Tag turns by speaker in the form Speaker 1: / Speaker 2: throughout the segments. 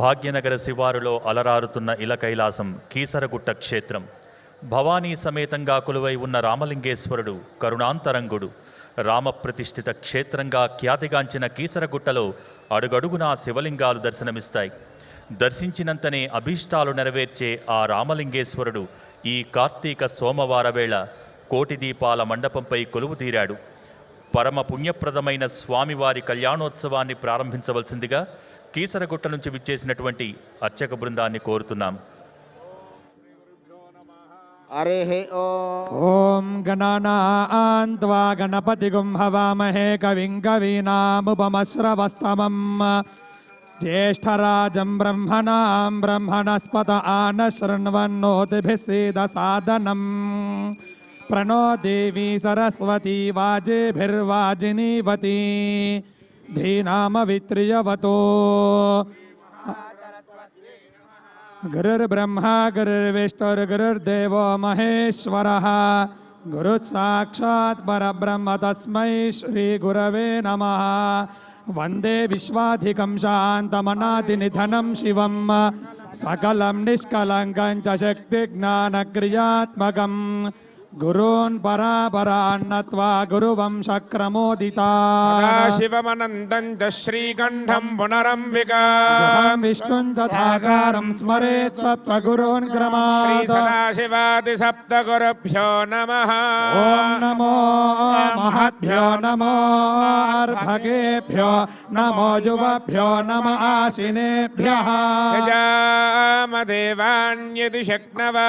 Speaker 1: భాగ్యనగర శివారులో అలరారుతున్న ఇలకైలాసం కీసరగుట్ట క్షేత్రం. భవానీ సమేతంగా కొలువై ఉన్న రామలింగేశ్వరుడు కరుణాంతరంగుడు. రామప్రతిష్ఠిత క్షేత్రంగా ఖ్యాతిగాంచిన కీసరగుట్టలో అడుగడుగునా శివలింగాలు దర్శనమిస్తాయి. దర్శించినంతనే అభీష్టాలు నెరవేర్చే ఆ రామలింగేశ్వరుడు ఈ కార్తీక సోమవార వేళ కోటి దీపాల మండపంపై కొలువు తీరాడు. పరమ పుణ్యప్రదమైన స్వామివారి కళ్యాణోత్సవాన్ని ప్రారంభించవలసిందిగా కీసరగుట్ట నుంచి విచ్చేసినటువంటి అర్చక బృందాన్ని కోరుతున్నాం.
Speaker 2: ఓం గణానాన్త్వా గణపతిగుం హవామహే కవిం కవీనాముపమశ్రవస్తమం జ్యేష్ఠరాజం బ్రహ్మణాం బ్రహ్మణస్పత ఆనశృణ్వన్నోతిభిः सीदसादनं प्रणो देवी सरस्वती वाजेभिर्वाजिनीवती धीनामवित्रियवतो गुरुर्ब्रह्मा गुरुर्विष्णुर्गुरुर्देवो महेश्वरः गुरुसाक्षात् परब्रह्म तस्मै श्रीगुरवे नमः। वन्दे विश्वाधिकं शान्तमनादिनिधनं शिवं सकलं निष्कलङ्कं च शक्तिज्ञानक्रियात्मकं गुरून् परापरान्नत्वा गुरुवंशक्रमोदिता
Speaker 3: शिवमनन्तं च श्रीकण्ठं पुनरम्बिका
Speaker 2: विष्णुं तथाकारं स्मरेत् सत्त्वगुरून् क्रमात्।
Speaker 3: श्री सदाशिवादि सप्तगुरुभ्यो नमः।
Speaker 2: ॐ नमो महद्भ्यो नमो अर्भगेभ्यो नमो युवभ्यो नम आशिनेभ्यः।
Speaker 3: यजामदेवान्यदि शक्नवा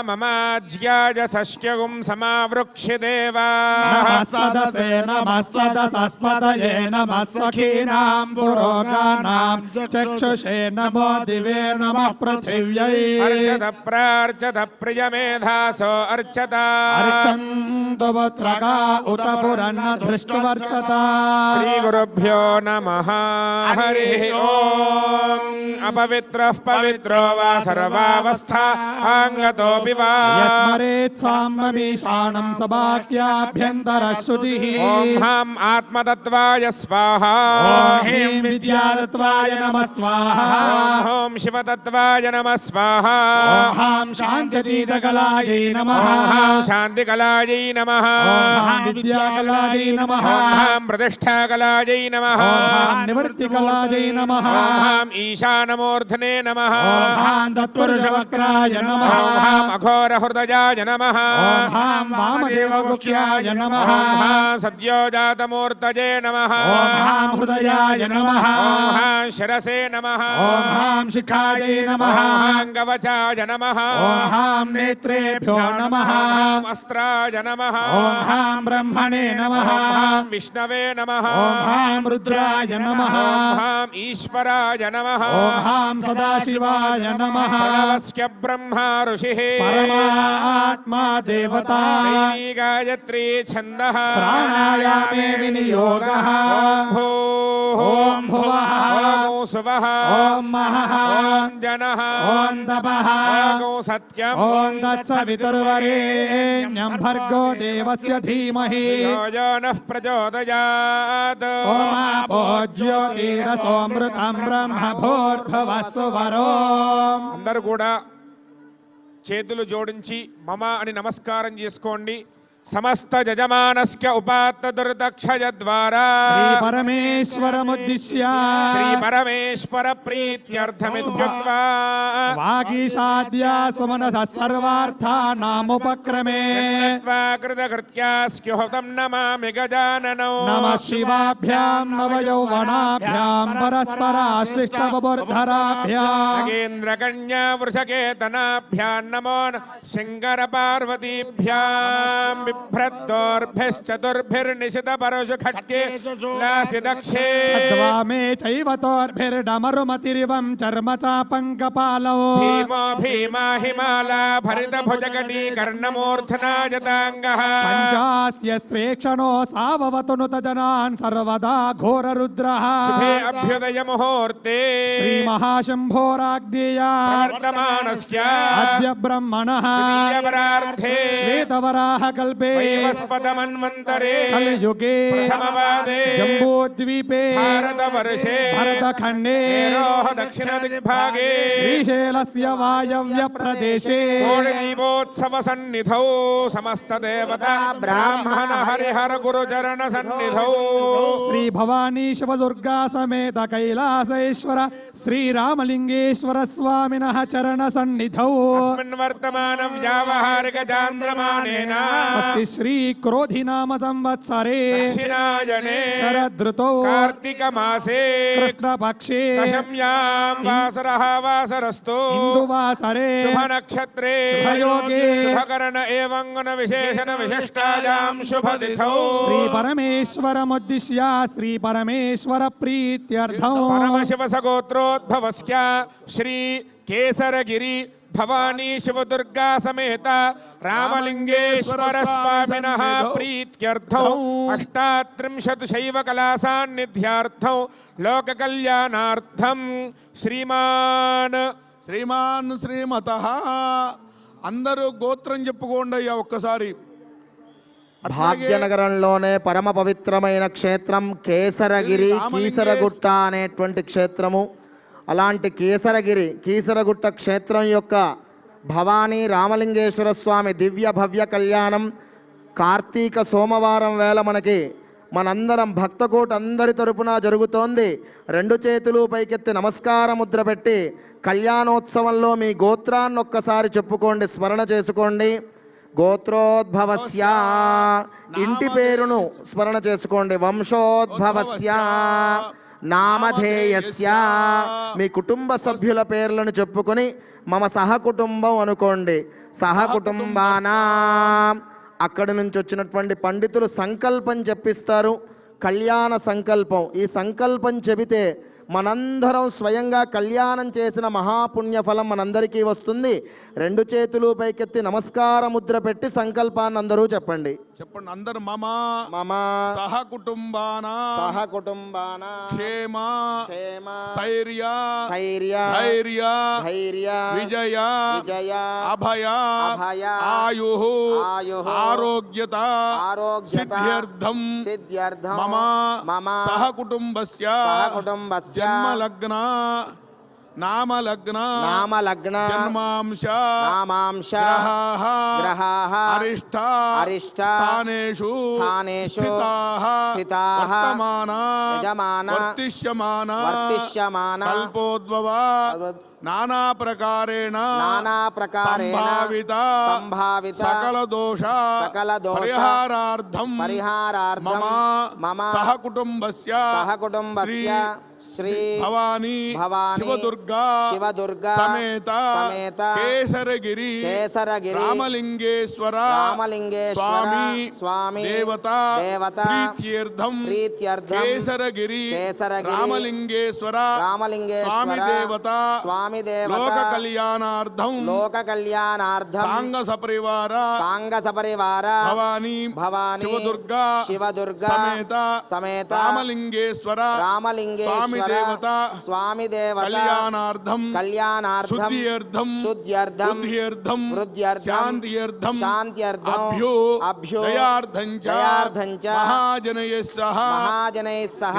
Speaker 3: ममाज्याय सस्यगुं समावृक्ष्य देवाः।
Speaker 2: नमः सदसे नमः सदसस्पतये नमः सखीनां पुरोगानां चक्षुषे नमो दिवे नमः पृथिव्यै।
Speaker 3: अर्चत प्रार्चत प्रियमेधासो अर्चता
Speaker 2: अर्चन्तु पुत्रका उत पुरन्न धृष्टुवर्चता।
Speaker 3: श्रीगुरुभ्यो नमः। हरिः ओम्। अपवित्रः पवित्रो वा सर्वावस्थाङ्गतोऽपि वा
Speaker 2: यस्मरेत् साम्बमीशानं सभाख्याभ्यन्तरश्रुतिः।
Speaker 3: ॐ हां आत्मतत्त्वाय स्वाहा।
Speaker 2: ॐ ह्रीं विद्यातत्त्वाय नमः स्वाहा।
Speaker 3: ॐ शिवतत्त्वाय नमः स्वाहा।
Speaker 2: ॐ हां शान्त्यतीतकलायै नमः।
Speaker 3: ॐ हां शान्तिकलायै नमः।
Speaker 2: ॐ हां विद्याकलायै नमः।
Speaker 3: ॐ हां प्रतिष्ठाकलायै नमः।
Speaker 2: ॐ हां निवृत्तिकलायै नमः।
Speaker 3: ॐ हां ईशानमूर्धने नमः।
Speaker 2: ॐ हां तत्पुरुषवक्राय नमः।
Speaker 3: ॐ हां अघोरहृदयाय नमः।
Speaker 2: ॐ हां वामदेवगुह्याय नमः।
Speaker 3: ॐ हां सद्योजातमूर्तये नमः।
Speaker 2: ॐ हां हृदयाय नमः।
Speaker 3: ॐ हां शिरसे नमः।
Speaker 2: ॐ हां शिखायै नमः।
Speaker 3: ॐ हां कवचाय नमः।
Speaker 2: ॐ हां नेत्रेभ्यो नमः।
Speaker 3: ॐ हां अस्त्राय नमः।
Speaker 2: ॐ हां ब्रह्मणे नमः।
Speaker 3: ॐ हां विष्णवे नमः।
Speaker 2: ॐ हां रुद्राय नमः।
Speaker 3: ॐ हां ईश्वराय नमः।
Speaker 2: ॐ हां सदाशिवाय नमः।
Speaker 3: प्रणवस्य ब्रह्मा ऋषिः
Speaker 2: परमात्मा देवता
Speaker 3: दैवी गायत्री छन्दः
Speaker 2: प्राणायामे विनियोगः। ॐ भुवः
Speaker 3: ॐ सुवः
Speaker 2: ॐ महः
Speaker 3: ॐ जनः
Speaker 2: ॐ तपः
Speaker 3: ॐ सत्यम्
Speaker 2: ॐ तत्सवितुर्वरेण्यं भर्गो देवस्य धीमहि
Speaker 3: यो यो नः प्रचोदयात्।
Speaker 2: ओमापो ज्योतिरसोऽमृतं ब्रह्म भूर्भुवस्सुवरो।
Speaker 3: అందరూ కూడా చేతులు జోడించి మమ అని నమస్కారం చేసుకోండి. సమస్త యజమానస్య ఉపాత్త దుర్దక్షయ ద్వారా
Speaker 2: శ్రీ పరమేశ్వరముద్దిశ్య
Speaker 3: శ్రీ పరమేశ్వర ప్రీత్యర్థమిత్యుక్త్వా
Speaker 2: వాగీషాద్య సుమనస సర్వార్థానాముపక్రమే
Speaker 3: కృతకృత్యాస్యుహతం నమామి గజాననౌ.
Speaker 2: నమః శివాభ్యాం నవయౌవనాభ్యాం పరస్పరాశ్లిష్టవబుర్ధరాభ్యాం
Speaker 3: నాగేంద్రకన్యా వృషకేతనాభ్యాం నమో శంకర పార్వతీభ్యాం. बिभ्रद्दोर्भिश्चतुर्भिर्निशित परुषु खड्गे नासि दक्षे
Speaker 2: द्वामे चैव तोर्भिर्डमरुमतिरिवं चर्म चापङ्कपालौ
Speaker 3: भीमो भीमा हिमाला भरित भुजगटी कर्णमूर्धना जताङ्गः
Speaker 2: पञ्चास्य स्त्रेक्षणो साववतु नुत जनान् सर्वदा घोररुद्रः
Speaker 3: शुभे अभ्युदय मुहूर्ते
Speaker 2: श्रीमहाशम्भोराज्ञेया
Speaker 3: वर्तमानस्य
Speaker 2: अद्य ब्रह्मणः
Speaker 3: द्वितीयवरार्धे
Speaker 2: श्वेतवराह कल्पे कल्पे
Speaker 3: वैवस्वतमन्वन्तरे
Speaker 2: कलयुगे
Speaker 3: प्रथमपादे
Speaker 2: जम्बूद्वीपे
Speaker 3: भारतवर्षे
Speaker 2: भरतखण्डे
Speaker 3: मेरोः दक्षिणदिग्भागे
Speaker 2: श्रीशैलस्य वायव्यप्रदेशे
Speaker 3: दीपोत्सवसन्निधौ समस्तदेवता ब्राह्मण हरिहर गुरुचरण सन्निधौ
Speaker 2: श्री भवानी शिवदुर्गा समेत कैलासेश्वर श्रीरामलिंगेश्वर स्वामिनः चरण सन्निधौ
Speaker 3: अस्मिन् वर्तमानं व्यावहारिक चान्द्रमानेन
Speaker 2: स्वस्ति श्री क्रोधि नाम संवत्सरे
Speaker 3: दक्षिणायने
Speaker 2: शरदृतौ
Speaker 3: कार्तिक मासे
Speaker 2: कृष्णपक्षे
Speaker 3: दशम्यां वासरः वासरस्तु
Speaker 2: हिन्दुवासरे
Speaker 3: शुभ नक्षत्रे
Speaker 2: शुभयोगे
Speaker 3: शुभकरण एवं गुण विशेषण विशिष्टायां शुभ तिथौ
Speaker 2: श्री परमेश्वरमुद्दिश्य श्री परमेश्वर प्रीत्यर्थं
Speaker 3: परमशिव सगोत्रोद्भवस्य श्री केसरगिरि भवानी शिवदुर्गा समेत रामलिंगेश्वर स्वामिनः प्रीत्यर्थौ 38 शैव कलासान्निध्यार्थौ लोककल्याणार्थं श्रीमान्
Speaker 4: శ్రీమత అందరూ గోత్రం చెప్పుకోండి అయ్యా ఒక్కసారి.
Speaker 5: భాగ్యనగరంలోనే పరమ పవిత్రమైన క్షేత్రం కేసరగిరి కీసరగుట్ట అనేటువంటి క్షేత్రము. అలాంటి కీసరగుట్ట క్షేత్రం యొక్క భవానీ రామలింగేశ్వర స్వామి దివ్య భవ్య కళ్యాణం కార్తీక సోమవారం వేళ మనందరం భక్తకోట అందరి తరపున జరుగుతోంది. 2 చేతులు పైకెత్తి నమస్కార ముద్ర పెట్టి కళ్యాణోత్సవంలో మీ గోత్రాన్ని ఒక్కసారి చెప్పుకోండి, స్మరణ చేసుకోండి. గోత్రోద్భవస్య ఇంటి పేరును స్మరణ చేసుకోండి. వంశోద్భవస్య నామధేయస్య మీ కుటుంబ సభ్యుల పేర్లను చెప్పుకొని మమ సహకుటుంబం అనుకోండి. సహకుటుంబానా అక్కడి నుంచి వచ్చినటువంటి పండితులు సంకల్పం చెప్పిస్తారు. కళ్యాణ సంకల్పం. ఈ సంకల్పం చెబితే మనందరం స్వయంగా కళ్యాణం చేసిన మహాపుణ్యఫలం మనందరికీ వస్తుంది. 2 చేతులు పైకెత్తి నమస్కార ముద్ర పెట్టి సంకల్పాన్ని అందరూ చెప్పండి.
Speaker 4: చెప్పండి అందరు. మమ సహకుటుంబాన క్షేమ స్థైర్య విజయ అభయ ఆయు ఆరోగ్యత సిద్ధ్యర్థం మమ సహకుటుంబస్య జన్మలగ్న నామలగ్న జన్మాంశ గ్రహాః అరిష్ట స్థానేషు స్థితాః వర్తమాన వర్తిష్యమాన కల్పోద్భవ నానా ప్రకారేణ సంభావిత సకల దోష పరిహారార్థం మమ సహకుటుంబస్య శ్రీ భవానీ శివదుర్గా సమేత కేసరగిరి రామలింగేశ్వర స్వామి దేవత ప్రీత్యర్థం కేసరగిరి రామలింగేశ్వర స్వామి దేవత లోక కళ్యాణార్థం సాంగ సపరివార భవానీ శివదుర్గా సమేత రామలింగేశ్వర స్వామి దేవత కళ్యాణార్థం శుద్ధ్యర్థం శాంత్యర్థం అభ్యో దయార్థం చ మహాజనైః సహ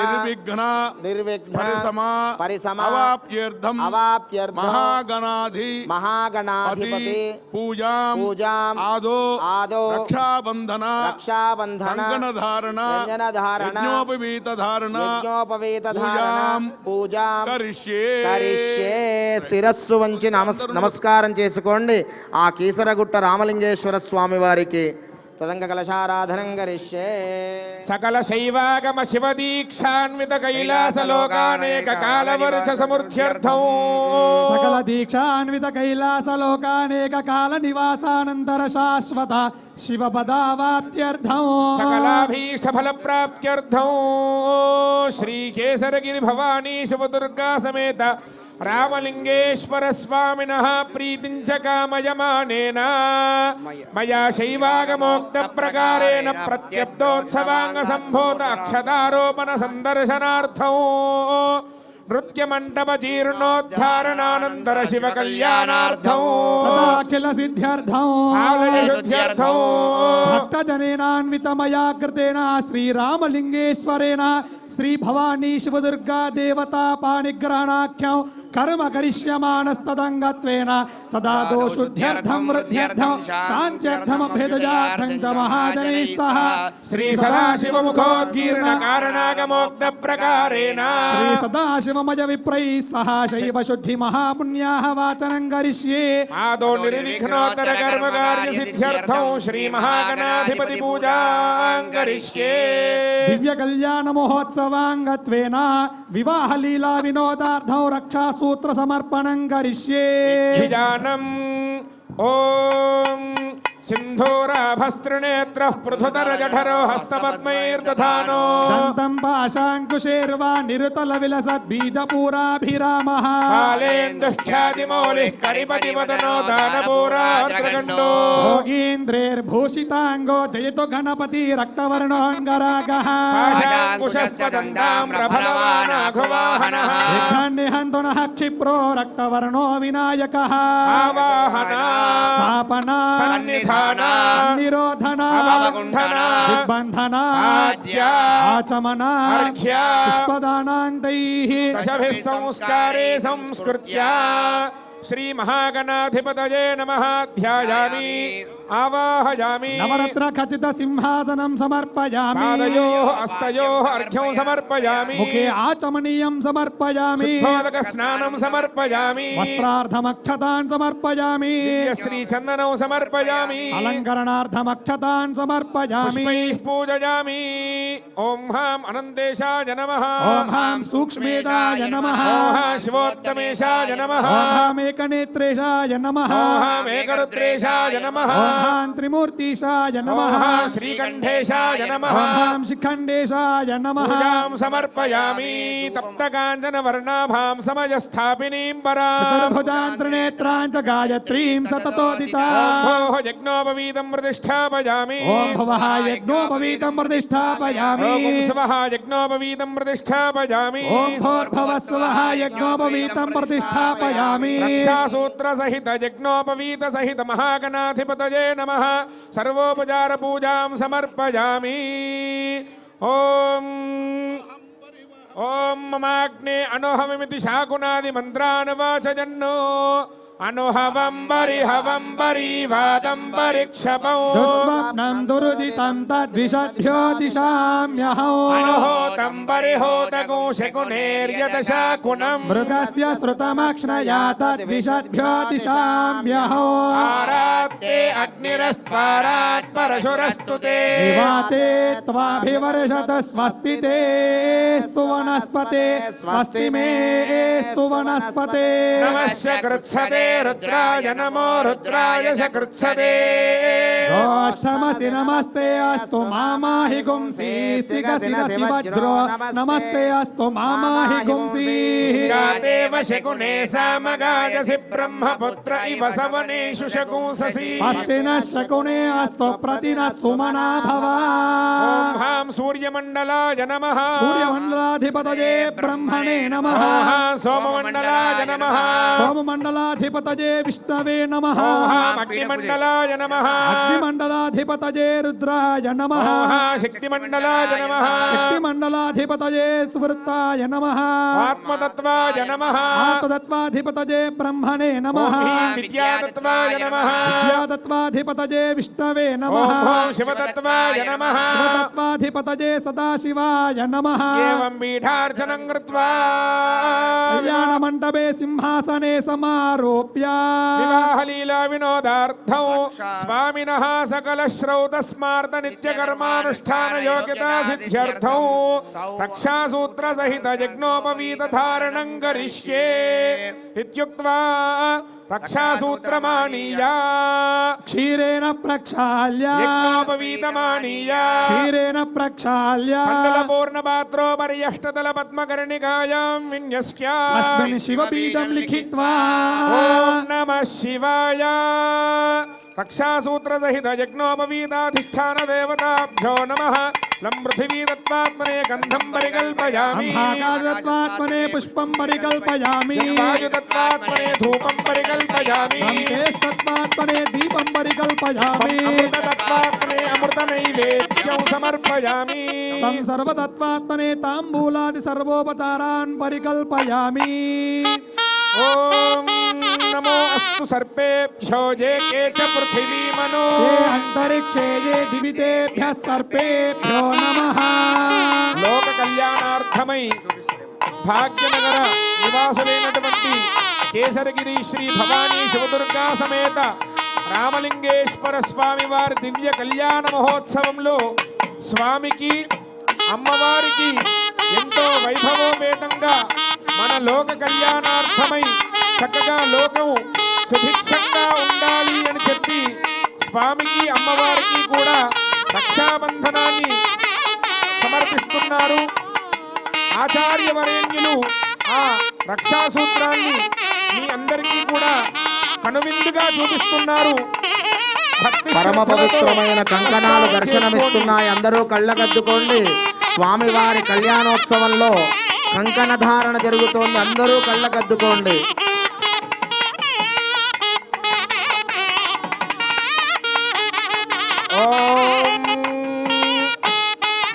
Speaker 4: నిర్విఘ్న పరిసమా అవాప్యర్థం మహాగణాధిపతి పూజాం ఆదో రక్షాబంధన కంకణధారణ యజ్ఞోపవీత ధారణ పూజాం కరిష్యే. శిరస్సు వంచి నమస్కారం చేసుకోండి ఆ కీసరగుట్ట రామలింగేశ్వర స్వామి వారికి. తదంగ కలశారాధనం కరిష్యే.
Speaker 3: సకల శైవాగమ శివదీక్షాన్విత కైలాస లోకానేక కాలవర్ష సమృద్ధ్యర్థం
Speaker 2: సకల దీక్షాన్విత కైలాస లోకానేక కాల నివాసానంతర శాశ్వత శివపదావాప్త్యర్థం
Speaker 3: సకలాభీష్ట ఫల ప్రాప్త్యర్థం శ్రీ కేసరగిరి భవానీ శివదుర్గా సమేత రామలింగేశ్వర స్వామినః ప్రీతించ కామయమానేన మయా శైవాగమోక్త ప్రకారేణ ప్రత్యప్తోత్సవాంగ సంభూత అక్షతారోపణ సందర్శనార్థం నృత్యమంటప జీర్ణోద్ధారణానంతర శివ కళ్యాణార్థం
Speaker 2: తదాఖిల సిద్ధ్యర్థం
Speaker 3: ఆలయశుద్ధ్యర్థం
Speaker 2: భక్తజనేనాన్వితమయా కృతేన శ్రీరామలింగేశ్వరేణ శ్రీ భవానీ శివదుర్గా దేవతా పాణిగ్రహణాఖ్యం కర్మ కరిష్యమానస్తదంగత్వేన తదా దోషుద్ధ్యర్థం వృద్ధ్యర్థం శాంత్యర్థమభేదజార్థం చ మహాజనైః సహ
Speaker 3: శ్రీ సదాశివ ముఖోద్గీర్ణ కారణాగమోక్త ప్రకారేణ
Speaker 2: శ్రీ సదాశివమయ విప్రైः సహ శైవ శుద్ధి మహాపుణ్యాః వాచనం కరిష్యే
Speaker 3: ఆదో నిర్విఘ్నోత్తర కర్మ కార్య సిద్ధ్యర్థం శ్రీ మహాగణాధిపతి పూజాం కరిష్యే
Speaker 2: దివ్య కళ్యాణ మహోత్సవాంగత్వేన వివాహ లీలా వినోదార్థం రక్షాసూత్ర సమర్పణం కరిష్యే
Speaker 3: ధ్యానం ఓం సింధూరాభస్త్రినేత్రః పృథుతరజఠరో హస్తపద్మైర్దధానో
Speaker 2: దంతం పాశాంకుశేర్వా నిరుతల విలసద్ బీజపూరాభిరామః
Speaker 3: కాళేందుఖ్యాతిమౌలిః కరిపతివదనో దానపూరార్ద్రగండో
Speaker 2: భోగీంద్రైర్భూషితాంగో జయతు గణపతి రక్తవర్ణోంగరాగః
Speaker 3: పాశాంకుశస్పదండామ్రఫలవానాఘవాహనః
Speaker 2: నిహంతునః క్షిప్రో రక్తవర్ణో వినాయకః
Speaker 3: ఆవాహనా
Speaker 2: స్థాపనా
Speaker 3: సన్నిధానా
Speaker 2: నిరోధనా
Speaker 3: అవగుంఠనా
Speaker 2: దిగ్బంధనా
Speaker 3: ఆద్యా
Speaker 2: ఆచమనా
Speaker 3: అర్ఘ్యా
Speaker 2: పుష్పదానాంతైః
Speaker 3: దశభిः సంస్కారే సంస్కృత్యా శ్రీ మహాగణాధిపతయే నమః ధ్యాయామి ఆవాహయామి
Speaker 2: నవరత్న ఖచిత సింహాసనం సమర్పయామి
Speaker 3: పాదయోః అస్తయోః అర్ఘ్యం సమర్పయామి
Speaker 2: ముఖే ఆచమనీయం సమర్పయామి
Speaker 3: శుద్ధోదక స్నానం సమర్పయామి
Speaker 2: వస్త్రార్థమక్షతాన్ సమర్పయామి
Speaker 3: శ్రీ చందనం సమర్పయామి
Speaker 2: అలంకరణార్థమక్షతాన్ సమర్పయామి
Speaker 3: పుష్పైః పూజయామి ఓం హాం అనంతేశాయ నమః
Speaker 2: ఓం హాం సూక్ష్మేదాయ నమః
Speaker 3: ఓం హాం శివోత్తమేశాయ నమః
Speaker 2: ఓం హాం ఏకనేత్రేశాయ నమః
Speaker 3: ఓం హాం ఏకరుద్రేశాయ నమః
Speaker 2: ఓం హాం త్రిమూర్తిశాయ
Speaker 3: ఓం
Speaker 2: నమః
Speaker 3: హాం శ్రీకంఠేశాయ నమః
Speaker 2: ఓం హాం శిఖండేశాయ నమః
Speaker 3: పూజాం సమర్పయామి తప్తకాంచన వర్ణాభాం సమయస్థాపినీం పరాం
Speaker 2: చతుర్భుజాన్ త్రినేత్రాన్ చ గాయత్రీం సతతోదితా
Speaker 3: భోః యజ్ఞోపవీతం ప్రతిష్ఠాపయామి
Speaker 2: ఓం భవః యజ్ఞోపవీతం ప్రతిష్ఠాపయామి
Speaker 3: ఓం స్వః యజ్ఞోపవీతం ప్రతిష్ఠాపయామి
Speaker 2: ఓం భోర్భవస్వః యజ్ఞోపవీతం ప్రతిష్ఠాపయామి
Speaker 3: రక్షాసూత్ర సహిత యజ్ఞోపవీత సహిత మహాగణాధిపతయే నమః సర్వోపచార పూజాం సమర్పయామి ఓం ఓం మమాగ్నే అనుహవమితి శాకునాది మంత్రాన్ వాచజన్నో అనుహవం బరిహవం బరీవాదం పరిక్షపౌ
Speaker 2: దుస్వప్నం దురుదితం తద్విషద్భ్యో దిశామ్యహం
Speaker 3: అనుహోతం బరిహోతగో శకునేర్యత శాకునం
Speaker 2: మృగస్య శృతమక్ష్ణయా తద్విషద్భ్యో దిశామ్యహం
Speaker 3: ఆరాత్తే అగ్నిరస్త్వారాత్ పరశురస్తు తే
Speaker 2: నివాతే త్వాభివర్షత స్వస్తి తే స్తు వనస్పతే స్వస్తి మే స్తు వనస్పతే
Speaker 3: నమస్య కృత్సతే రుద్రాయ నమో రుద్రాయ సకృత్సతే
Speaker 2: గోష్ఠమసి నమస్తే అస్తు మామాహి గుంసి సిగసి వజ్రో నమస్తే అస్తు మామాహి గుంసి
Speaker 3: గాదేవ శకునే సామగాయసి బ్రహ్మపుత్ర ఇవ సవనేషు శకూససి
Speaker 2: స్వస్తి న శకునే అస్తు ప్రతిన సుమనా భవ
Speaker 3: ఓం హాం సూర్యమండలాయ నమః
Speaker 2: సూర్యమండలాధిపతయే బ్రహ్మణే నమః
Speaker 3: ఓం హాం సోమమండలాయ నమః
Speaker 2: సోమమండలాధిపతయే విష్ణవే నమః
Speaker 3: ఓం హాం అగ్నిమండలాయ నమః
Speaker 2: అగ్నిమండలాధిపతయే రుద్రాయ నమః
Speaker 3: ఓం హాం శక్తిమండలాయ నమః
Speaker 2: శక్తిమండలాధిపతయే స్వృత్తాయ నమః
Speaker 3: ఆత్మతత్వాయ నమః
Speaker 2: ఆత్మతత్వాధిపతయే బ్రహ్మణే నమః
Speaker 3: ఓం హ్రీం విద్యాతత్వాయ నమః
Speaker 2: విద్యాతత్వాధిపతయే విష్ణవే నమః
Speaker 3: ఓం ఓం శివతత్వాయ నమః
Speaker 2: శివతత్వాధిపతయే సదాశివాయ నమః
Speaker 3: ఏవం పీఠార్చనం కృత్వా
Speaker 2: కళ్యాణ మంటపే సింహాసనే సమారోప్య
Speaker 3: వివాహలీలా వినోదార్థం స్వామినః సకల శ్రౌత స్మార్త నిత్య కర్మానుష్ఠాన యోగ్యతా సిద్ధ్యర్థం రక్షాసూత్ర సహిత యజ్ఞోపవీత ధారణం కరిష్యే ఇత్యుక్త్వా రక్షాసూత్రమాణీయా
Speaker 2: క్షీరేణ ప్రక్షాళ్య
Speaker 3: యజ్ఞోపవీతమాణీయా
Speaker 2: క్షీరేణ ప్రక్షాళ్య
Speaker 3: మండల పూర్ణ పాత్రోపర్యష్టతల పద్మకర్ణికాయాం విన్యస్య
Speaker 2: తస్మిన్ శివబీజం లిఖిత్వా
Speaker 3: ఓం నమః శివాయ రక్షాసూత్ర సహిత యజ్ఞోపవీతాధిష్టాన దేవతాభ్యో నమః లం పృథివీ తత్వాత్మనే గంధం పరికల్పయామి
Speaker 2: అంభాకాశత్వాత్మనే పుష్పం పరికల్పయామి
Speaker 3: వాయుతత్వాత్మనే ధూపం పరికల్పయామి
Speaker 2: తత్వాత్మనే దీపం పరికల్పయామి
Speaker 3: అమృతతత్వాత్మనే అమృత నైవేద్యం సమర్పయామి
Speaker 2: సర్వతత్వాత్మనే తాంబూలాది సర్వోపచారాన్ పరికల్పయామి
Speaker 3: ఓం నమో అస్తు సర్పేభ్యో జే కే చ పృథివీ మనో
Speaker 2: ఏ అంతరిక్షే ఏ దివితేభ్యః సర్పేభ్యో నమః
Speaker 3: లోక కళ్యాణార్థమై భాగ్యనగర నివాసులైనటువంటి కేసరగిరి శ్రీ భవానీ శివదుర్గా సమేత రామలింగేశ్వర స్వామి వారి దివ్య కళ్యాణ మహోత్సవంలో స్వామికి అమ్మవారికి ఎంతో వైభవోపేతంగా మన లోక కళ్యాణార్థమై చక్కగా లోకం సుభిక్షంగా ఉండాలి అని చెప్పి స్వామికి అమ్మవారికి కూడా రక్షాబంధనాన్ని సమర్పిస్తున్నారు. ఆచార్యవరేణ్యులు ఆ రక్షాసూత్రాన్ని మీ అందరికీ కూడా కనువిందుగా చూపిస్తున్నారు.
Speaker 5: పరమ పవిత్రమైన కంకణాలు దర్శనమిస్తున్నాయి. అందరూ కళ్ళకద్దుకోండి. స్వామివారి కళ్యాణోత్సవంలో కంకణ ధారణ జరుగుతోంది. అందరూ కళ్ళకద్దుకోండి.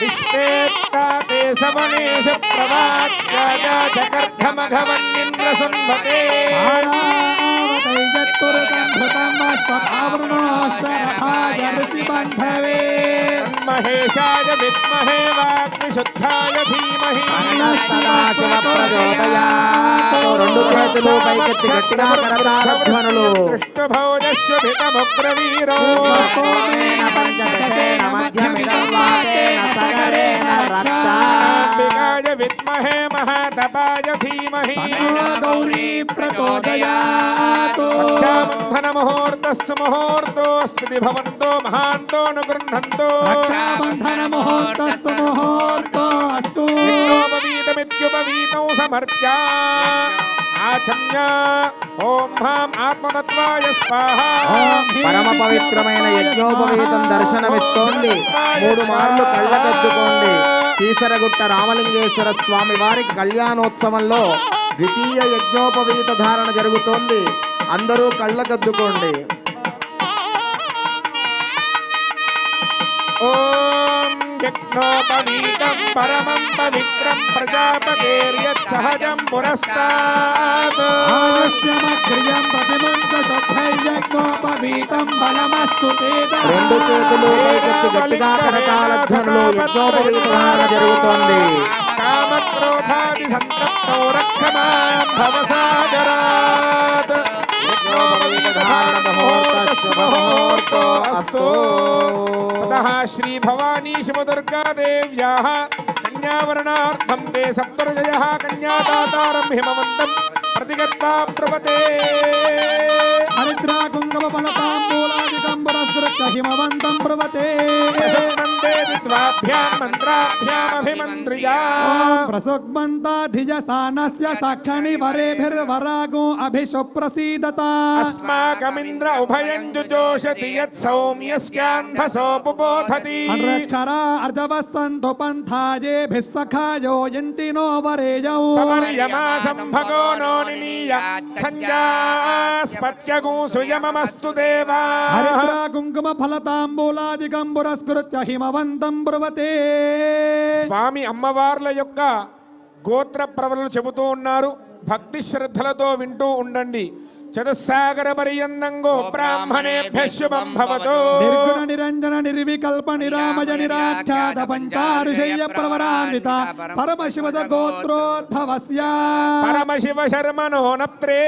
Speaker 3: విశ్వేత్తాతే సవనేశ ప్రవాచ్యాయ జగర్ధమఘవన్నింద్ర సున్వతే మహేశాయ విద్మహే వాగ్విశుద్ధాయ ధీమహి
Speaker 5: సదాశివ ప్రచోదయాత్. రెండు చేతులు పైకెత్తి గట్టిగా కరతాళధ్వనులు.
Speaker 3: కృష్ణభోజస్వభితముగ్రవీరో
Speaker 5: సోమేన పంచదశేన మధ్యమిదం వాతేన సగరేణ రక్షా.
Speaker 3: అంబికాయ విద్మహే మహాతపాయ ధీమహి
Speaker 2: గౌరీ ప్రచోదయాత్.
Speaker 3: రక్షాబంధన ముహూర్తస్సు ముహూర్తోస్తి భవంతో మహాంతో అనుగృహంతో
Speaker 2: రక్షాబంధన ముహూర్తస్సు ముహూర్తోస్తు.
Speaker 3: యజ్ఞోపవీతమిత్యుపవీతం సమర్ప్య ఆచమ్య ఓం భాం ఆత్మతత్వాయ స్వాహా.
Speaker 5: పరమ పవిత్రమైన యజ్ఞోపవీతం దర్శనమిస్తోంది. 3 మార్లు కళ్ళకద్దుకోండి. కీసరగుట్ట రామలింగేశ్వర స్వామి వారికి కళ్యాణోత్సవంలో ద్వితీయ యజ్ఞోపవీత ధారణ జరుగుతోంది. అందరూ కళ్ళకద్దుకోండి.
Speaker 3: ఓం యజ్ఞోపవీతం పరమం పవిత్రం ప్రజాపతేర్యత్ సహజం పురస్తాత్.
Speaker 2: ఆలస్యమక్రియం ప్రతిమంత శుద్ధయజ్ఞోపవీతం బలమస్తు తే.
Speaker 5: 2 చేతులు పైకెత్తి గట్టిగా కరతాళధ్వనులు. యజ్ఞోపవీత ధారణ జరుగుతోంది.
Speaker 3: కామక్రోధాది సంతప్తో రక్షమాం భవసాగరాత్.
Speaker 5: యజ్ఞోపవీత ధారణ ముహూర్తస్సు ముహూర్తో అస్తు.
Speaker 3: తతః శ్రీ భవానీ శివదుర్గా దేవ్యాః కన్యావరణార్థం తే సప్తర్షయః కన్యాదాతారం హిమవంతం ప్రతిగత్వా ప్రవతే.
Speaker 2: హరిద్రా కుంకుమ ఫలతాంబూలాదికం పురస్కృత్య హిమవంతం ప్రవతే.
Speaker 3: ప్రసన్నంతే విద్వాభ్యాం మంత్రాభ్యామభిమంత్రియా.
Speaker 2: ప్రసుగ్మంతాధిజసానస్య సాక్షాని వరేభిర్వరాగో అభిషుప్రసీదత.
Speaker 3: అస్మాకమింద్ర ఉభయం జుజోషతి యత్ సౌమ్యస్యాంధసో పుపోధతి.
Speaker 2: అక్షరా అర్జవస్సంతు పంథాయేభిః సఖాయో యంతినో వరేయౌ.
Speaker 3: సమర్యమా సంభగో నో నిలీయ సంజాస్పత్యగు సుయమమస్తు దేవా.
Speaker 2: హరిద్రా కుంకుమ ఫలతాంబూలాదికం పురస్కృత్య హిమవంతం బ్రువతే.
Speaker 3: స్వామి అమ్మవార్ల యొక్క గోత్ర ప్రవరలు చెబుతూ ఉన్నారు. భక్తి శ్రద్ధలతో వింటూ ఉండండి. చతుస్సాగర పర్యంతంగో బ్రాహ్మణేభ్యః శుభం భవతు.
Speaker 2: నిర్గుణ నిరంజన నిర్వికల్ప నిరామయ నిరాఖ్యాత పంచారుషయ్య ప్రవరాన్విత పరమశివద గోత్రోద్భవస్య
Speaker 3: పరమశివ శర్మణో నప్త్రే.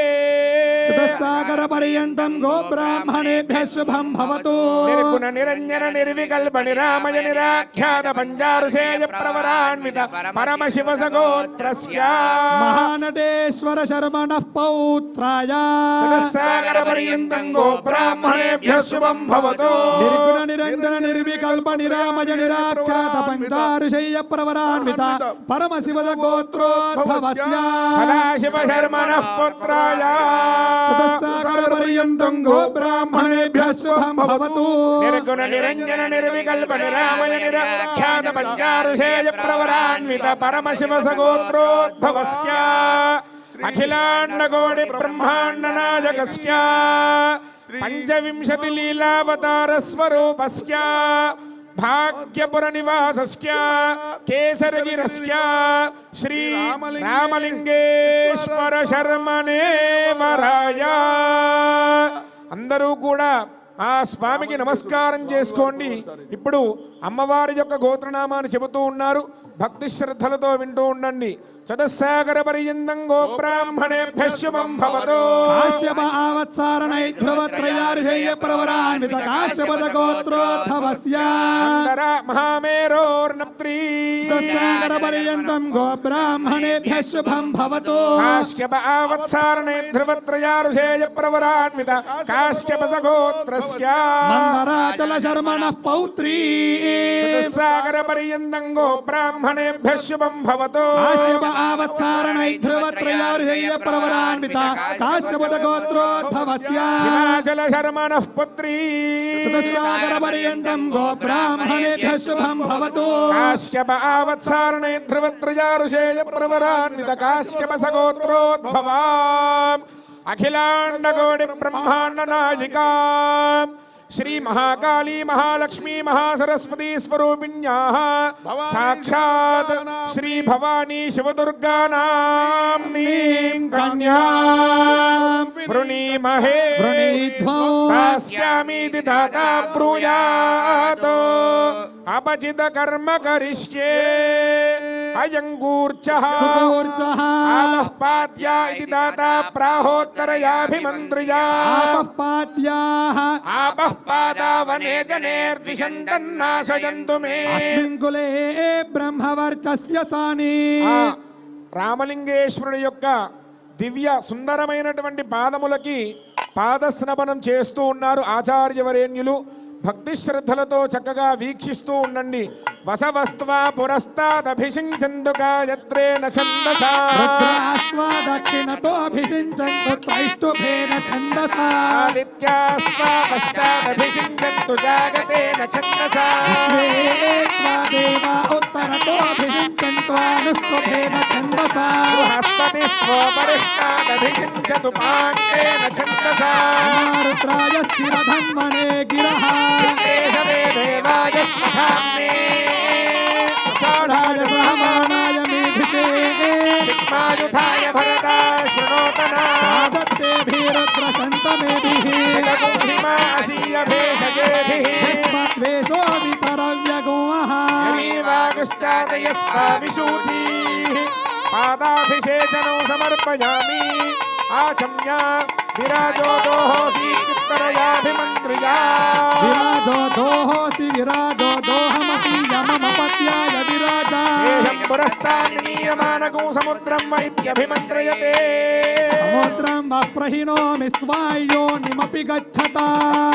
Speaker 2: చతుస్సాగర పర్యంతం గో బ్రాహ్మణేభ్యః శుభం భవతు.
Speaker 3: నిర్గుణ నిరంజన నిర్వికల్ప నిరామయ నిరాఖ్యాత పంచారుషేయ ప్రవరాన్విత పరమశివ సగోత్రస్య.
Speaker 2: మహానటేశ్వర శర్మణః పౌత్రాయ
Speaker 3: చతుస్సాగర పర్యంతం గో బ్రాహ్మణేభ్యః శుభం భవతు.
Speaker 2: నిర్గుణ నిరంజన నిర్వికల్ప నిరామయ నిరాఖ్యాత పంచారుషయ్య ప్రవరాన్విత పరమశివద గోత్రోద్భవస్య
Speaker 3: సదాశివ శర్మణః పుత్రాయ
Speaker 2: చతుస్సాగర పర్యంతం గో బ్రాహ్మణేభ్యః శుభం భవతు.
Speaker 3: నిర్గుణ నిరంజన నిర్వికల్ప నిరామయ నిరాఖ్యాత పంచారుషేయ ప్రవరాన్విత పరమశివ సగోత్రోద్భవస్య అఖిలాండకోటి బ్రహ్మాండ నాయకస్య పంచవింశతి లీలావతార స్వరూపస్య భాగ్యపుర నివాసస్య కేసరగిరస్య శ్రీ రామలింగేశ్వర శర్మనే వరాయ. అందరూ కూడా ఆ స్వామికి నమస్కారం చేసుకోండి. ఇప్పుడు అమ్మవారి యొక్క గోత్రనామాన్ని చెబుతూ ఉన్నారు, భక్తి శ్రద్ధలతో వింటూ ఉండండి. చతుస్సాగర పర్యంతం గో బ్రాహ్మణేభ్యః శుభం భవతు.
Speaker 2: కాశ్యప ఆవత్సారణై ధ్రువత్రయార్షయ్య ప్రవరాన్విత కాశ్యపద గోత్రోద్భవస్య
Speaker 3: అంతర మహామేరోర్నప్త్రీ
Speaker 2: చతుస్సాగర పర్యంతం గో బ్రాహ్మణేభ్యః శుభం భవతు.
Speaker 3: కాశ్యప ఆవత్సారణై ధ్రువత్రయార్షేయ ప్రవరాన్విత కాశ్యప సగోత్రస్య
Speaker 2: మందరాచల శర్మణః పౌత్రీ
Speaker 3: చతుస్సాగర పర్యంతం గో బ్రాహ్మణేభ్యః శుభం భవతు.
Speaker 2: కాశ్యప ఆవత్సారణై ధ్రువత్రయార్షయ్య ప్రవరాన్విత కాశ్యపద గోత్రోద్భవస్య
Speaker 3: హిమాచల శర్మణః పుత్రీ
Speaker 2: చతుస్సాగర పర్యంతం గో బ్రాహ్మణేభ్యః శుభం భవతు.
Speaker 3: కాశ్యప ఆవత్సారణై ధ్రువత్రయారుషేయ ప్రవరాన్విత కాశ్యప సగోత్రోద్భవా అఖిలాండకోటి బ్రహ్మాండ నాయికా శ్రీ మహాకాళీ మహాలక్ష్మీ మహాసరస్వతీ స్వరూపిణ్యాః సాక్షాత్ శ్రీ భవానీ శివదుర్గా నామ్నీం కన్యాం వృణీమహే
Speaker 2: వృణీధ్వో
Speaker 3: దాస్యామీతి దాతా బ్రూయాత్ అపచిత కర్మ కరిష్యే అయంగూర్చః
Speaker 2: సుగూర్చః
Speaker 3: ఆపఃపాద్యా ఇతి దాతా ప్రాహోత్తరయాభిమంత్ర్యా
Speaker 2: ఆపఃపాద్యాః
Speaker 3: ఆపఃపాదావనే జనేర్దిశంతన్నాశయంతు మే.
Speaker 2: అస్మిన్ కులే బ్రహ్మవర్చస్య సాని
Speaker 3: ఆ రామలింగేశ్వరుడి యొక్క దివ్య సుందరమైనటువంటి పాదములకి పాదస్నపనం చేస్తూ ఉన్నారు ఆచార్యవరేణ్యులు. భక్తి శ్రద్ధలతో చక్కగా వీక్షిస్తూ ఉండండి. వసవస్త్వా పురస్తాదభిషించంతు గాయత్రేణ ఛందసా
Speaker 2: రుద్రాస్వా దక్షిణతో అభిషించంతు త్రైష్టుభేన ఛందసా
Speaker 3: ఆదిత్యాస్త్వా పశ్చాదభిషించంతు జాగతేన ఛందసా
Speaker 2: విశ్వే త్వా దేవా ఉత్తరతో అభిషించంత్వానుష్టుభేన ఛందసా
Speaker 3: బృహస్పతిస్త్వోపరిష్టాదభిషించతు పాండేన ఛందసా
Speaker 2: రుద్రాయ స్థిరధన్వనే గిరః
Speaker 3: చిత్తేశమే దేవాయ స్మధామ్నే
Speaker 2: షాఢాయ సహమానాయ మేధిషే
Speaker 3: దిక్మాయుధాయ భరతా శృణోతనా
Speaker 2: ఆదత్తే భీరుద్ర సంతమేభిః
Speaker 3: హిమాసీయ భేషజేభిః
Speaker 2: యస్మద్వేషో వితరవ్యగోః
Speaker 3: వాగుశ్చాదయస్వ విశూచీః పాదాభిషేచనం సమర్పయామి ఆచమ్య విరాజో దోహోసి ఉత్తరయాభిమంత్ర్యా
Speaker 2: విరాజో దోహోసి విరాజో దోహమసి యమమపత్యాయ విరాజా
Speaker 3: ఏహం పురస్తాన్నియమానకం సముద్రం వైద్యభిమంత్రయతే
Speaker 2: సముద్రం వప్రహిణోమి స్వాయ్యో నిమపి గచ్చతా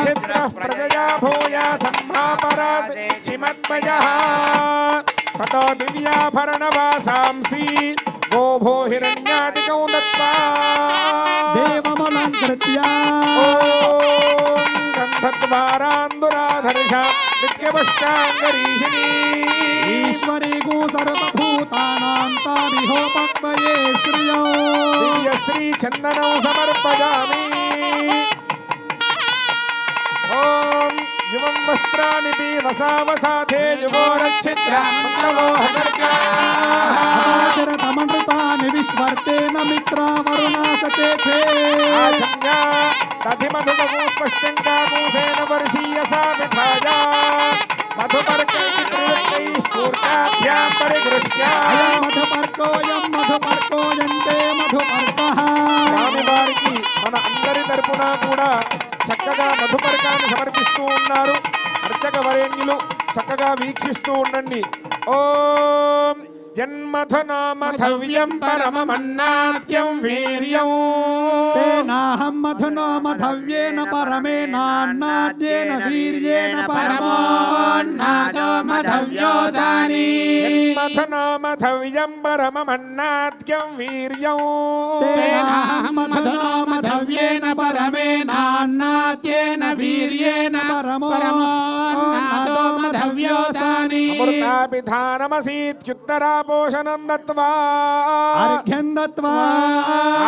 Speaker 3: చిత్రః ప్రజయా భూయా సంభాపరాసి చిమత్మయః తతో దివ్యాభరణవాసాంసి గోభో హిరణ్యాదికం దత్వా
Speaker 2: దేవమలంకృత్య
Speaker 3: ఓం గంధద్వారాందురాధర్ష నిత్యపుష్టాంగరీషిణీ
Speaker 2: ఈశ్వరీగో సర్వభూతానాం తామిహోపక్వయే శ్రియో
Speaker 3: దివ్యశ్రీ చందనం సమర్పయామి ఓం యువం వస్త్రాని వసావసాథే
Speaker 2: అమాచరతమృతాని విశ్వర్తేన మిత్రావరుణాసతే
Speaker 3: ఆచమ్యా తధిమధుమగు స్పష్టం కామూసేన వర్షీయసా విధాయ మధుపర్కైః కూర్చాభ్యాం పరిగృహ్య
Speaker 2: అయం మధుపర్కోయంతే మధుపర్కః
Speaker 3: స్వామివారికి మన అందరి తరపున కూడా చక్కగా మధుపర్కాన్ని సమర్పిస్తూ ఉన్నారు అర్చక వరేణ్యులు. చక్కగా వీక్షిస్తూ ఉండండి. ఓం జన్మధునామధవ్యం పరమమన్నాద్యం వీర్యం
Speaker 2: తేనాహ तेनाहं मधुनो मधव्येन परमेनान्नाद्येन वीर्येण परमोन्नादो मधव्योऽसानि
Speaker 3: मथनो मथव्यं परममन्नाद्यं वीर्यं
Speaker 2: तेनाहं मधुनो मधव्येन परमेनान्नाद्येन वीर्येण परमोन्नादो मधव्योऽसानि
Speaker 3: अमृताभिधानमसीत्युत्तरापोषणं दत्त्वा
Speaker 2: अर्घ्यं दत्त्वा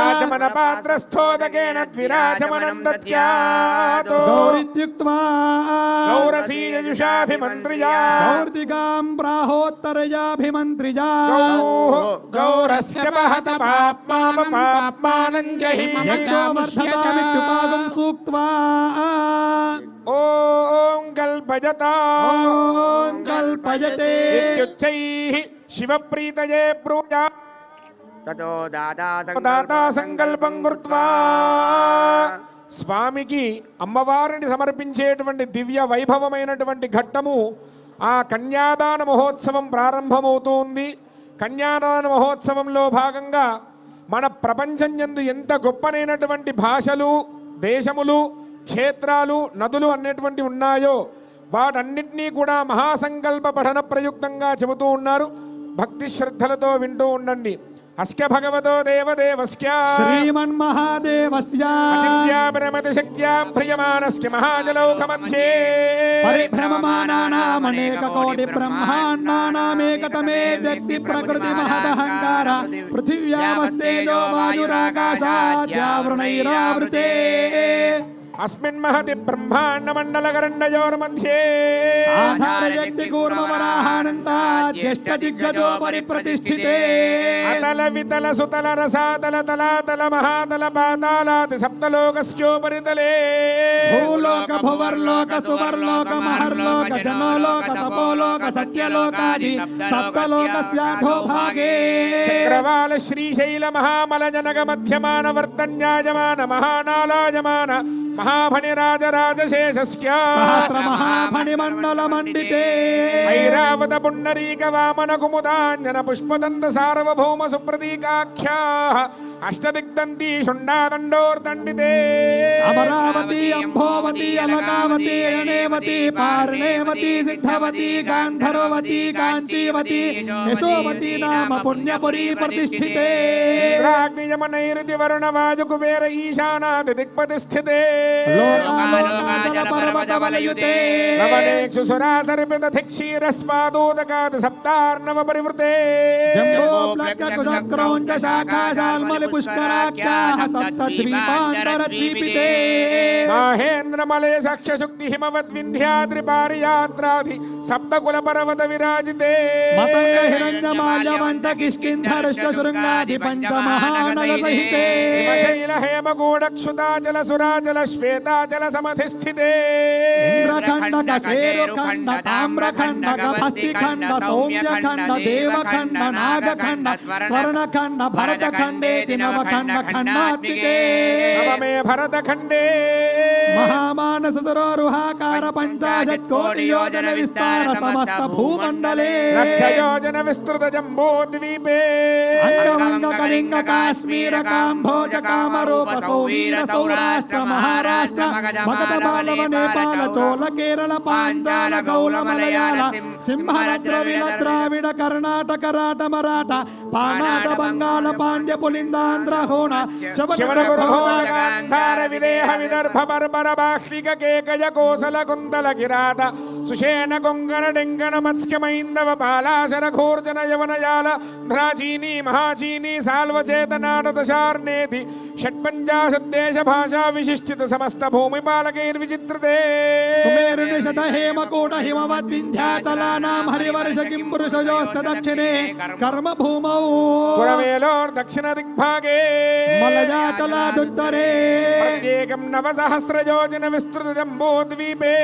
Speaker 3: आचमनपात्रस्थोदकेन द्विराचमनं दत्यात्
Speaker 2: गौरित्युक्त्वा
Speaker 3: गौरसीयजुषाभिमन्त्र्या
Speaker 2: गौर्दिगां प्राहोत्तरयाभिमन्त्रिजा
Speaker 3: गौरस्य महत पाप्मानं जहि
Speaker 2: यज्ञोवर्धतामित्युपागं सूक्त्वा
Speaker 3: ॐ कल्पयता
Speaker 2: ॐ कल्पयते
Speaker 3: इत्युच्चैः शिवप्रीतये ब्रूया
Speaker 6: ततो
Speaker 3: దాతా సంకల్పం కృత్వా స్వామికి అమ్మవారిని సమర్పించేటువంటి దివ్య వైభవమైనటువంటి ఘట్టము ఆ కన్యాదాన మహోత్సవం ప్రారంభమవుతుంది. కన్యాదాన మహోత్సవంలో భాగంగా మన ప్రపంచం యందు ఎంత గొప్పనైనటువంటి భాషలు, దేశములు, క్షేత్రాలు, నదులు అన్నటువంటి ఉన్నాయో వాటన్నిటినీ కూడా మహాసంకల్ప పఠన ప్రయుక్తంగా చెబుతూ ఉన్నారు. భక్తి శ్రద్ధలతో వింటూ ఉండండి. అస్య భగవతో దేవదేవస్య
Speaker 2: श्रीमन्महादेवस्य
Speaker 3: అచిత్యాపరమతి శక్త్యా ప్రియమానస్య మహాజలౌకమధ్యే
Speaker 2: परिभ्रममानानामनेककोटि ब्रह्माण्डानामेकतमे व्यक्ति प्रकृति महदहंकार पृथिव्यामस्तेजो वायुराकाशाद्यावृणैरावृते
Speaker 3: అస్మిన్ మహతి బ్రహ్మాండ మండల గరండయోర్मध्ये
Speaker 2: आधार व्यक्ति कूर्मवराहानन्ताद्यष्ट दिग्गजो परिप्रतिष्ठिते
Speaker 3: అతల వితల సుతల రసాతల తలాతల మహాతల పాతాళాది సప్తలోకస్యోపరితలే
Speaker 2: भूलोक भुवर्लोक सुवर्लोक महर्लोक जनोलोक तपोलोक सत्यलोकादि सप्तलोकस्याधो भागे
Speaker 3: చక్రవాల శ్రీశైల మహామల జనక మధ్యమాన వర్తన్యాయమాన మహానాలాయమాన మహాఫణిరాజరాజశేషస్య
Speaker 2: सहस्र महाफणिमण्डल मण्डिते
Speaker 3: ఐరావత పుండరీక వామన కుముదాంజన పుష్పదంత సార్వభౌమ సుప్రతీకాఖ్యాః అష్టదిగ్దంతి షుండాదండోర్దండితే
Speaker 2: अमरावती अंभोवती अलकावती अणेवती पार्णेवती सिद्धवती गांधर्वती कांचीवती यशोवती नाम पुण्यपुरी प्रतिष्ठिते
Speaker 3: ఇంద్రాగ్నియమనైరితి వరుణ వాయు కుబేర ఈశానాది దిక్పతిస్థితే
Speaker 2: लोकालोकाचल पर्वत वलयुते
Speaker 3: లవణేక్షు సురాసర్పిత ధిక్షీరస్వాదోదకాది సప్తార్ణవ పరివృతే
Speaker 2: जम्बो प्लक्क कुचक्रौञ्च शाखाशाल्मलि पुष्कराख्याः सप्तद्वीपान्तरद्वीपिते
Speaker 3: మహేంద్రమలే సఖ్యశుక్తి హిమవద్వింధ్యాద్రి పారియాత్రాది సప్తకుల పర్వత విరాజితే
Speaker 2: मतंग हिरण्यमाल्यवन्त किष्किन्धर्ष शृङ्गादि पञ्चमहानल सहिते
Speaker 3: హిమశైల హేమగూఢక్షుతాచల సురాచల శ్వేతాచల సమధిష్ఠితే
Speaker 2: इंद्रखण्ड कशेरुखण्ड ताम्रखण्ड गभस्तिखण्ड सौम्यखण्ड देवखण्ड नागखण्ड स्वर्णखण्ड भरतखण्डेति नवखण्ड खण्डात्मिके
Speaker 3: నవమే భరతఖండే
Speaker 2: महामानस सरोरुहाकार पंचाशत् कोटि योजन विस्तार समस्त भूमण्डले
Speaker 3: లక్షయోజన విస్తృత జంబోద్వీపే
Speaker 2: अंगवंग कलिंग काश्मीर काम्भोज कामरूप सौवीर सौराष्ट्र महाराष्ट्र मगध बालव नेपाल चोल केरल पांचाल गौल मलयाल सिंहल द्रविड़ द्राविड कर्णाटक राट मराठा पानाद बंगाल पांड्य पुलिंदांध्र होण
Speaker 3: శివనగురుగాంధార విదేహ విదర్భ బర్బర బాష్లిక కేకయ కోసల కుందల కిరాత సుషేణ కొంగన డెంగన మత్స్యమైందవ పాలాశర ఘోర్జన యవనయాల ధ్రాచీని మహాచీని సాల్వచేతనాటదశార్ణేతి షట్పంచాశద్దేశ భాషా విశిష్టిత సమస్త భూమిపాలకైర్విచిత్రతే
Speaker 2: सुमेरु निषद हेमकूट हिमवद् विन्ध्याचलानां हरिवर्ष किंपुरुषयोश्च दक्षिणे कर्म भूमौ
Speaker 3: పురవేలోర్ దక్షిణ దిగ్భాగే
Speaker 2: मलयाचलादुत्तरे
Speaker 3: ప్రత్యేకం నవసహస్రజ योजन विस्तृत जम्बोद्वीपे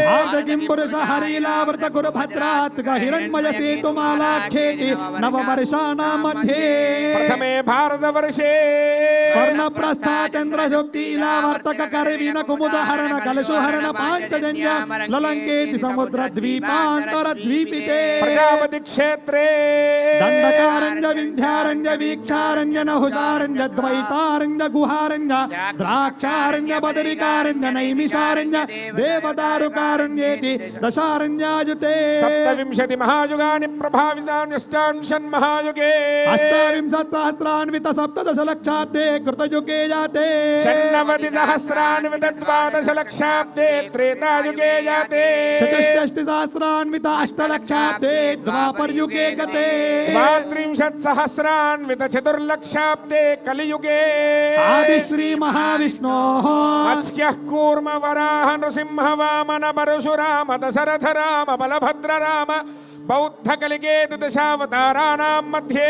Speaker 2: भारतकिं पुरुष हरिलावृत गुरु भद्रात्मक हिरण्मय सेतुमालाख्येति नववर्षाणां मध्ये
Speaker 3: प्रथमे भारतवर्षे
Speaker 2: स्वर्णप्रस्था चन्द्रशोक्ति इलावर्तक करवीन कुमुदहरण कलशोहरण पाञ्चजन्य ललङ्केति समुद्रद्वीपान्तरद्वीपिते
Speaker 3: प्रजापति क्षेत्रे
Speaker 2: दण्डकारण्य विन्ध्यारण्य वीक्षारण्य नहुषारण्य द्वैतारण्य गुहारण्य द्राक्षारण्य बदरिकारण्य नैमिषारण्य देवदारुकारण्येति दशारण्यायुते
Speaker 3: सप्तविंशति महायुगानि प्रभावितान्यष्टांशन्महायुगे
Speaker 2: अष्टाविंशत्सहस्रान्वित सप्तदशलक्षाब्दे कृतयुगे जाते
Speaker 3: षण्णवति सहस्रान्वित द्वादशलक्षाब्दे त्रेतायुगे जाते
Speaker 2: चतुष्षष्टिसहस्रान्वित अष्टलक्षाब्दे द्वापर्युगे गते
Speaker 3: द्वात्रिंशत् सहस्रान्वित चतुर्लक्षाब्दे कलियुगे
Speaker 2: आदि श्री महाविष्णोः
Speaker 3: मत्स्यः कूर्म वराह नृसिंह वामन परशुराम दशरथ राम बलभद्र राम बौद्ध कलिगे दशावताराणां मध्ये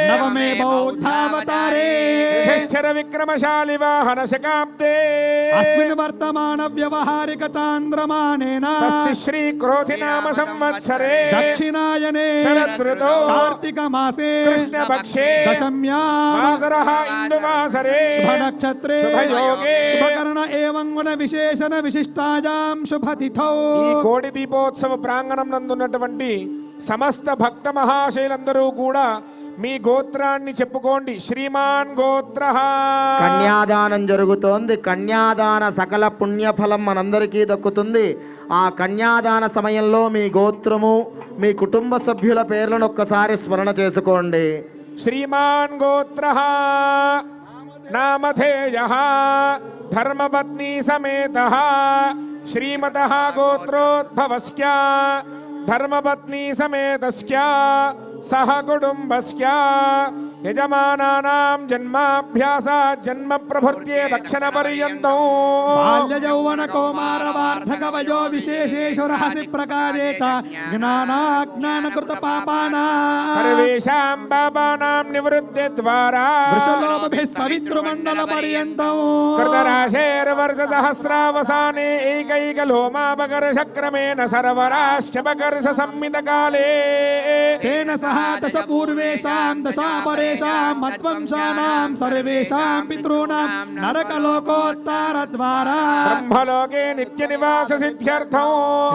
Speaker 2: नवमे बौद्धावतारे
Speaker 3: युधिष्ठिर विक्रमशालि वाहन शकाब्दे
Speaker 2: अस्मिन् वर्तमान व्यवहारिक चान्द्रमानेन
Speaker 3: षष्ठी श्री क्रोधि नाम संवत्सरे
Speaker 2: दक्षिणायने
Speaker 3: शरदृतौ
Speaker 2: कार्तिक मासे
Speaker 3: कृष्ण पक्षे
Speaker 2: दशम्यां
Speaker 3: वासरः इंदुवासरे
Speaker 2: शुभ नक्षत्रे
Speaker 3: शुभयोगे
Speaker 2: शुभकर्ण एवं गुण विशेषण विशिष्टायां शुभतिथौ
Speaker 3: ఈ కోటి దీపోత్సవ ప్రాంగణం నందున్నటువంటి సమస్త భక్త మహాశైలందరూ కూడా మీ గోత్రాన్ని చెప్పుకోండి. శ్రీమాన్ గోత్ర
Speaker 5: కన్యాదానం జరుగుతోంది. కన్యాదాన సకల పుణ్యఫలం మనందరికీ దక్కుతుంది. ఆ కన్యాదాన సమయంలో మీ గోత్రము మీ కుటుంబ సభ్యుల పేర్లను ఒక్కసారి స్మరణ చేసుకోండి.
Speaker 3: శ్రీమాన్ గోత్ర నామధేయ ధర్మపత్ని సమేత శ్రీమత గోత్రోద్భవస్య ధర్మపత్ని సమేతస్య సహ కుటుంబస్య యజమానానాం జన్మాభ్యాసాత్ జన్మ ప్రభృత్యే దక్షిణ పర్యంతం
Speaker 2: బాల్య యౌవన కౌమార వార్ధక వయో విశేషేషు రహసి ప్రకారే చ జ్ఞానాజ్ఞానకృత పాపానాం
Speaker 3: సర్వేషాం పాపానాం నివృత్తి ద్వారా
Speaker 2: వృషలోభభిః సవితృమండల పర్యంతం
Speaker 3: కృతరాశేర్వర్ష సహస్రావసానే ఏకైకలోమాపకర్షక్రమేణ సర్వరాశ్చపకర్ష సంమిత కాలే
Speaker 2: తేన సహ దశ పూర్వేషాం దశాపరేషాం మద్వంశానాం సర్వేషాం పితॄణాం నరకలోకోత్తర ద్వారా
Speaker 3: బ్రహ్మలోకే నిత్య నివాస సిద్ధ్యర్థం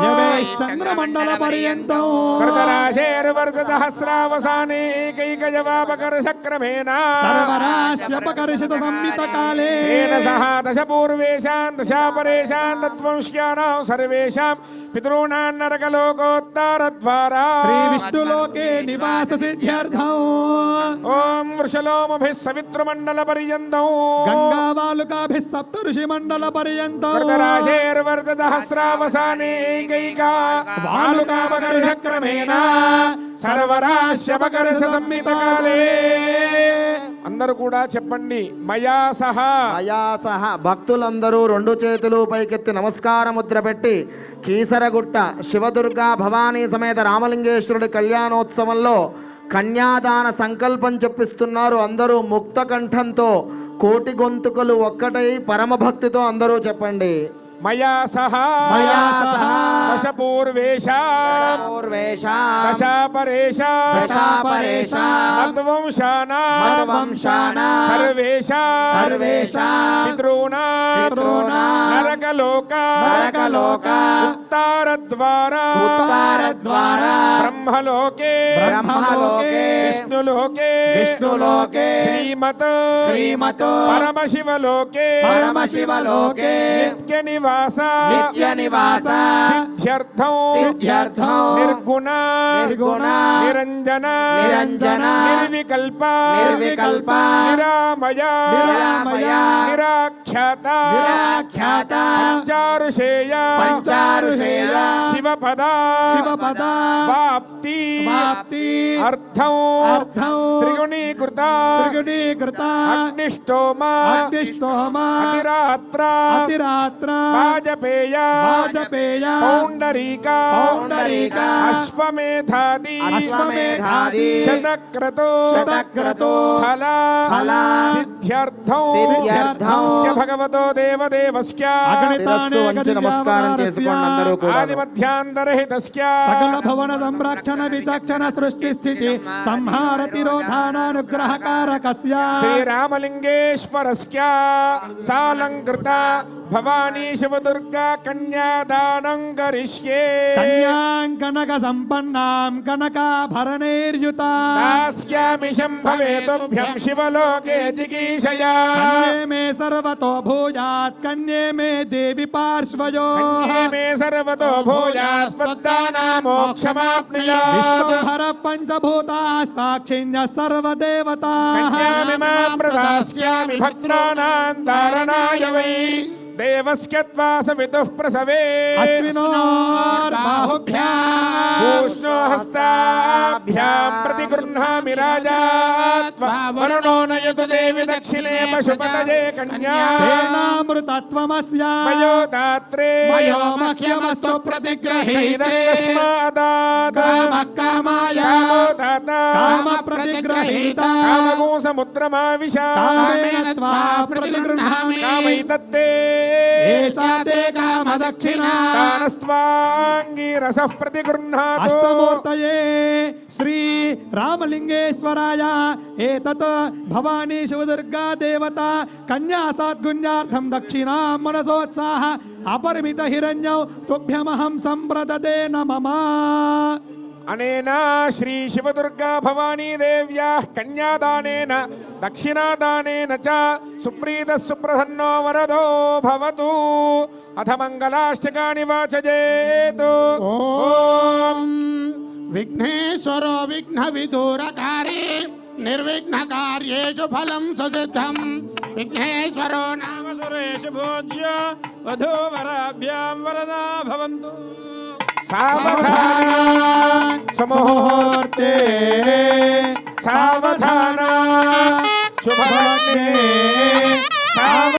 Speaker 2: యవేశ్చంద్రమండల పర్యంతం
Speaker 3: కృతరాశేర్వర్ష సహస్రావసానే ఏకైకజవాపకర్షక్రమేణ
Speaker 2: సర్వరాశ్యపకర్షిత సంహిత కాలే
Speaker 3: తేన సహ దశ పూర్వేషాం దశాపరేషాం తత్వంశ్యానాం సర్వేషాం పితॄణాం నరకలోకోత్తర ద్వారా
Speaker 2: శ్రీ విష్ణులోకే నివాస సిద్ధ్యర్థం
Speaker 3: ఓం వృషలోమభిః సవితృమండల పర్యంతం
Speaker 2: గంగావాలుకాభిః సప్త ఋషి మండల పర్యంతం
Speaker 3: కృతరాశేర్వర్ష సహస్రావసానే ఏకైక వాలుకాపకర్షక్రమేణ సర్వరాశ్యపకర్ష సంహిత కాలే అందరూ కూడా చెప్పండి. మయా సహా
Speaker 5: అయాసహ భక్తులందరూ రెండు చేతులు పైకెత్తి నమస్కార ముద్ర పెట్టి కీసరగుట్ట శివదుర్గా భవానీ సమేత రామలింగేశ్వరుడి కళ్యాణోత్సవంలో కన్యాదాన సంకల్పం చెప్పిస్తున్నారు. అందరూ ముక్త కంఠంతో కోటి గొంతుకలు ఒక్కటై పరమభక్తితో అందరూ చెప్పండి.
Speaker 3: మయా సహా దశ పూర్వేషాం దశాపరేషాం మద్వంశానాం సర్వేషాం పితॄణాం నరకలోక ఉత్తరద్వారా బ్రహ్మలోకే విష్ణులోకే శ్రీమత్ పరమశివలోకే నిత్య నివాస సిద్ధ్యర్థం నిర్గుణ నిరంజన నిర్వికల్ప నిరామయ నిరాఖ్యాత పంచారుషేయ శివపద వాప్తి అర్థ అర్థం
Speaker 2: అర్థం
Speaker 3: త్రిగుణీకృత
Speaker 2: త్రిగుణీకృత
Speaker 3: అగ్నిష్టోమ
Speaker 2: అగ్నిష్టోమ
Speaker 3: అతిరాత్ర
Speaker 2: అతిరాత్ర
Speaker 3: వాజపేయ
Speaker 2: వాజపేయ
Speaker 3: పౌండరీక
Speaker 2: పౌండరీక
Speaker 3: అశ్వమేధాది
Speaker 5: అశ్వమేధాది
Speaker 3: శతక్రతో
Speaker 5: శతక్రతో
Speaker 3: ఫల
Speaker 5: ఫల
Speaker 3: సిద్ధ్యర్థం
Speaker 5: సిద్ధ్యర్థం
Speaker 3: భగవతో దేవదేవస్య
Speaker 5: శిరస్సు వంచి నమస్కారం చేసుకోండి అందరూ కూడా.
Speaker 3: ఆది మధ్యాంతరహితస్య
Speaker 2: సకల భవన సంరక్షణ విచక్షణ సృష్టి స్థితి సంహార తిరోధానానుగ్రహకారకస్య
Speaker 3: శ్రీరామలింగేశ్వరస్య సాలంకృత భవానీ శివదుర్గా కన్యాదానం కరిష్యే
Speaker 2: కన్యాంకనక సంపన్నాం కనకాభరణైర్యుతా
Speaker 3: దాస్యామి శంభవే తుభ్యం శివలోకే జిగీషయా
Speaker 2: కన్యే మే సర్వతో భూయాత్ కన్యే మే దేవి పార్శ్వయో
Speaker 3: కన్యే మే సర్వతో భూయాస్పద్దానా మోక్షమాప్నుయాత్
Speaker 2: విష్ణుహర పంచభూతా సాక్షిణ్య సర్వదేవతా
Speaker 3: కన్యామిమాం ప్రదాస్యామి భక్తానాం ధారణాయ వై దేవస్య త్వా సవితుః ప్రసవే
Speaker 2: అశ్వినోర్బాహుభ్యాం
Speaker 3: భూష్ణో హస్తాభ్యాం ప్రతిగృహ్ణామి రాజా త్వా వరుణో నయతు దేవి దక్షిణే పశుపతయే కన్యా
Speaker 2: తేనామృతత్వమస్య
Speaker 3: వయోదాత్రే
Speaker 2: వయోమఖ్యమస్తు ప్రతిగ్రహీతే
Speaker 3: కామాయ
Speaker 2: కామ ప్రతిగ్రహీత
Speaker 3: కామగోసముద్రమావిశ
Speaker 2: కామేన త్వా ప్రతిగృహ్ణామి
Speaker 3: కామైతత్తే
Speaker 2: ఏషా తే కామదక్షిణా
Speaker 3: తానస్త్వాంగీరసః ప్రతిగృహ్ణాతు
Speaker 2: అష్టమూర్తయే శ్రీ రామలింగేశ్వరాయ ఏతత్ భవానీ శివదుర్గా దేవత కన్యా సద్గుణ్యార్థం దక్షిణా మనసోత్సాహ అపరిమిత హిరణ్యౌ తుభ్యమహం సంప్రదదే నమః.
Speaker 3: అనేనా శ్రీ శివదుర్గా భవానీ దేవ్యాః కన్యాదానేన దక్షిణాదానేన చ సుప్రీతః సుప్రసన్నో వరదో భవతు. అథ మంగళాష్టకాని వాచయేతు.
Speaker 6: ఓం విఘ్నేశ్వరో విఘ్న విదూరకారి నిర్విఘ్న కార్యేషు ఫలం సుసిద్ధం. విఘ్నేశ్వరో నామ సురేషు భోజ్య వధూవరాభ్యాం వరదా భవంతు.
Speaker 3: సావధాన సమూహూర్తే సావధాన శుభలగ్నే